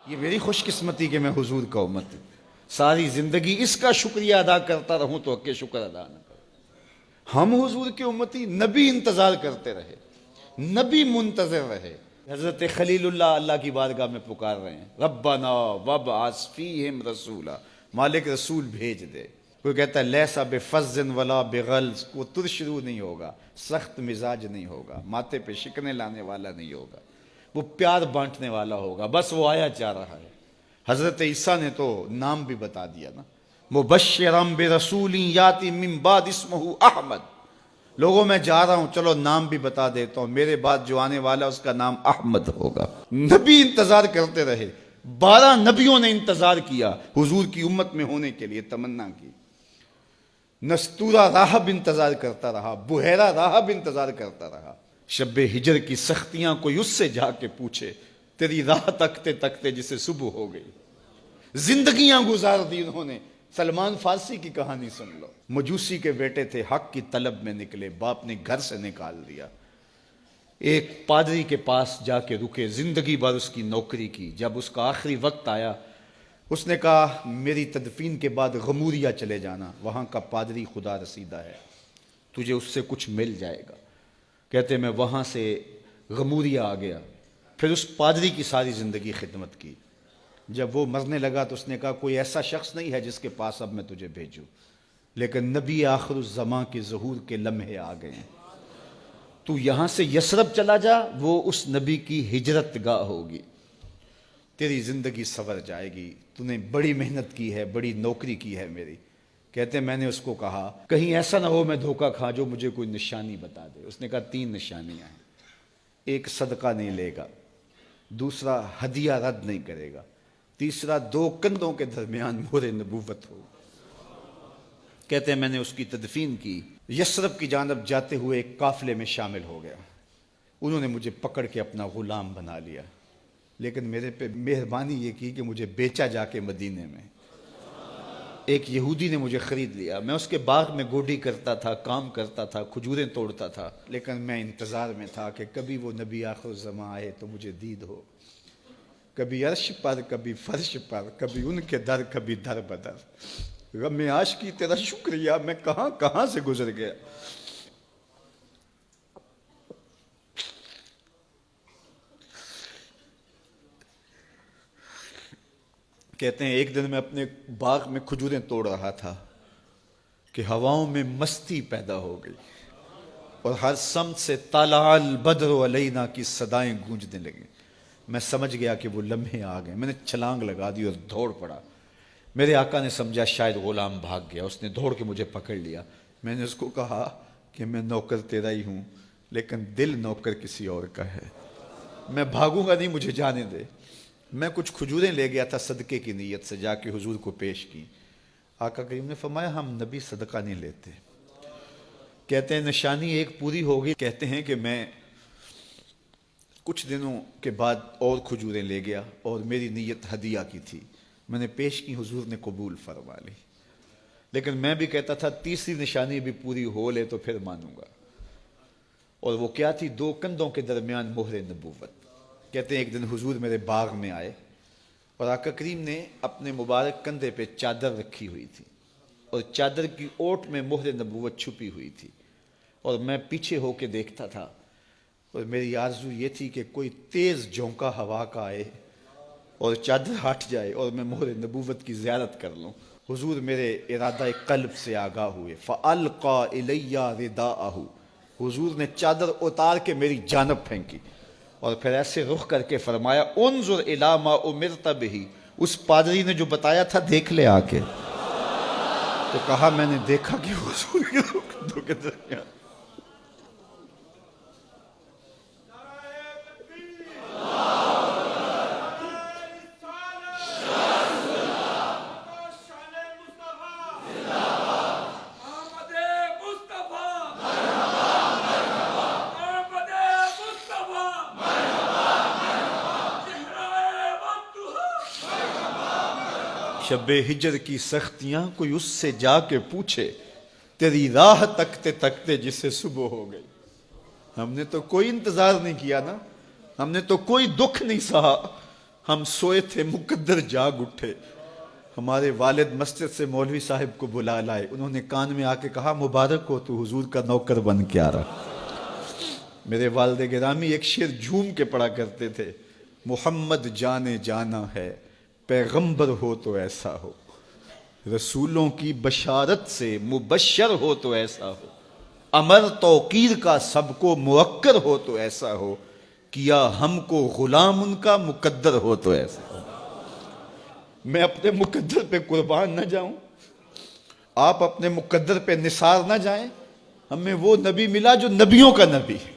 یہ میری خوش قسمتی کہ میں حضور کا امت ساری زندگی اس کا شکریہ ادا کرتا رہوں تو کہ شکر ادا نہ کروں۔ ہم حضور کے امتی، نبی انتظار کرتے رہے، نبی منتظر رہے۔ حضرت خلیل اللہ کی بارگاہ میں پکار رہے ہیں، ربنا وابعث فیہم رسولا، مالک رسول بھیج دے۔ کوئی کہتا ہے لیسا بفظ ولا بغلظ، وہ ترشرو نہیں ہوگا، سخت مزاج نہیں ہوگا، ماتھے پہ شکنے لانے والا نہیں ہوگا، وہ پیار بانٹنے والا ہوگا، بس وہ آیا جا رہا ہے۔ حضرت عیسیٰ نے تو نام بھی بتا دیا نا، مبشرم برسول یاتی من بعد اسمہ احمد، لوگوں میں جا رہا ہوں، چلو نام بھی بتا دیتا ہوں، میرے بعد جو آنے والا اس کا نام احمد ہوگا۔ نبی انتظار کرتے رہے، 12 نبیوں نے انتظار کیا حضور کی امت میں ہونے کے لیے، تمنا کی۔ نستورہ راہب انتظار کرتا رہا، بحیرہ راہب انتظار کرتا رہا۔ شب ہجر کی سختیاں کوئی اس سے جا کے پوچھے، تیری راہ تکتے تکتے جسے صبح ہو گئی۔ زندگیاں گزار دی انہوں نے۔ سلمان فارسی کی کہانی سن لو، مجوسی کے بیٹے تھے، حق کی طلب میں نکلے، باپ نے گھر سے نکال دیا، ایک پادری کے پاس جا کے رکے، زندگی بھر اس کی نوکری کی۔ جب اس کا آخری وقت آیا، اس نے کہا میری تدفین کے بعد غموریا چلے جانا، وہاں کا پادری خدا رسیدہ ہے، تجھے اس سے کچھ مل جائے گا۔ کہتے میں وہاں سے غموریا آ گیا، پھر اس پادری کی ساری زندگی خدمت کی۔ جب وہ مرنے لگا تو اس نے کہا کوئی ایسا شخص نہیں ہے جس کے پاس اب میں تجھے بھیجوں، لیکن نبی آخر الزماں کے ظہور کے لمحے آ گئے ہیں، تو یہاں سے یثرب چلا جا، وہ اس نبی کی ہجرت گاہ ہوگی، تیری زندگی سنور جائے گی، تو نے بڑی محنت کی ہے، بڑی نوکری کی ہے میری۔ کہتے ہیں میں نے اس کو کہا کہیں ایسا نہ ہو میں دھوکہ کھا جو مجھے کوئی نشانی بتا دے۔ اس نے کہا 3 نشانیاں ہیں، ایک صدقہ نہیں لے گا، دوسرا ہدیہ رد نہیں کرے گا، تیسرا 2 کندھوں کے درمیان مہر نبوت ہو۔ کہتے ہیں میں نے اس کی تدفین کی، یثرب کی جانب جاتے ہوئے ایک قافلے میں شامل ہو گیا، انہوں نے مجھے پکڑ کے اپنا غلام بنا لیا، لیکن میرے پہ مہربانی یہ کی کہ مجھے بیچا جا کے مدینے میں۔ ایک یہودی نے مجھے خرید لیا، میں اس کے باغ میں گوڈی کرتا تھا، کام کرتا تھا، کھجوریں توڑتا تھا، لیکن میں انتظار میں تھا کہ کبھی وہ نبی آخر الزماں آئے تو مجھے دید ہو، کبھی عرش پر، کبھی فرش پر، کبھی ان کے در، کبھی در بدر۔ غم عاشقی تیرا شکریہ، میں کہاں کہاں سے گزر گیا۔ کہتے ہیں ایک دن میں اپنے باغ میں کھجوریں توڑ رہا تھا کہ ہواؤں میں مستی پیدا ہو گئی اور ہر سمت سے طلع البدر علینا کی صدائیں گونجنے لگیں۔ میں سمجھ گیا کہ وہ لمحے آ گئے، میں نے چھلانگ لگا دی اور دوڑ پڑا۔ میرے آقا نے سمجھا شاید غلام بھاگ گیا، اس نے دوڑ کے مجھے پکڑ لیا۔ میں نے اس کو کہا کہ میں نوکر تیرا ہی ہوں، لیکن دل نوکر کسی اور کا ہے، میں بھاگوں گا نہیں، مجھے جانے دے۔ میں کچھ کھجوریں لے گیا تھا صدقے کی نیت سے، جا کے حضور کو پیش کی۔ آقا کریم نے فرمایا ہم نبی صدقہ نہیں لیتے۔ کہتے ہیں نشانی ایک پوری ہو گئی، کہتے ہیں کہ میں کچھ دنوں کے بعد اور کھجوریں لے گیا اور میری نیت ہدیہ کی تھی، میں نے پیش کی، حضور نے قبول فرما لی، لیکن میں بھی کہتا تھا تیسری نشانی بھی پوری ہو لے تو پھر مانوں گا، اور وہ کیا تھی؟ 2 کندھوں کے درمیان مہر نبوت۔ کہتے ہیں ایک دن حضور میرے باغ میں آئے اور آقا کریم نے اپنے مبارک کندھے پہ چادر رکھی ہوئی تھی اور چادر کی اوٹ میں مہر نبوت چھپی ہوئی تھی، اور میں پیچھے ہو کے دیکھتا تھا، اور میری آرزو یہ تھی کہ کوئی تیز جھونکا ہوا کا آئے اور چادر ہٹ جائے اور میں مہر نبوت کی زیارت کر لوں۔ حضور میرے ارادہ قلب سے آگاہ ہوئے، فَأَلْقَى إِلَيَّ رِدَاءَهُ، حضور نے چادر اتار کے میری جانب پھینکی اور پھر ایسے رخ کر کے فرمایا انظر الی ما امرت بہ، اس پادری نے جو بتایا تھا دیکھ لے آ کے۔ تو کہا میں نے دیکھا کہ حضور کے 2 کندھوں کے درمیان۔ شب ہجر کی سختیاں کوئی اس سے جا کے پوچھے، تیری راہ تکتے تکتے جسے صبح ہو گئی۔ ہم نے تو کوئی انتظار نہیں کیا نا، ہم نے تو کوئی دکھ نہیں سہا، ہم سوئے تھے مقدر جاگ اٹھے، ہمارے والد مسجد سے مولوی صاحب کو بلا لائے، انہوں نے کان میں آ کے کہا مبارک ہو تو حضور کا نوکر بن کے آ رہا۔ میرے والد گرامی ایک شعر جھوم کے پڑھا کرتے تھے، محمد جانے جانا ہے، پیغمبر ہو تو ایسا ہو، رسولوں کی بشارت سے مبشر ہو تو ایسا ہو، امر توقیر کا سب کو موقر ہو تو ایسا ہو، کیا ہم کو غلام ان کا مقدر ہو تو ایسا ہو۔ میں اپنے مقدر پہ قربان نہ جاؤں، آپ اپنے مقدر پہ نثار نہ جائیں، ہمیں وہ نبی ملا جو نبیوں کا نبی ہے۔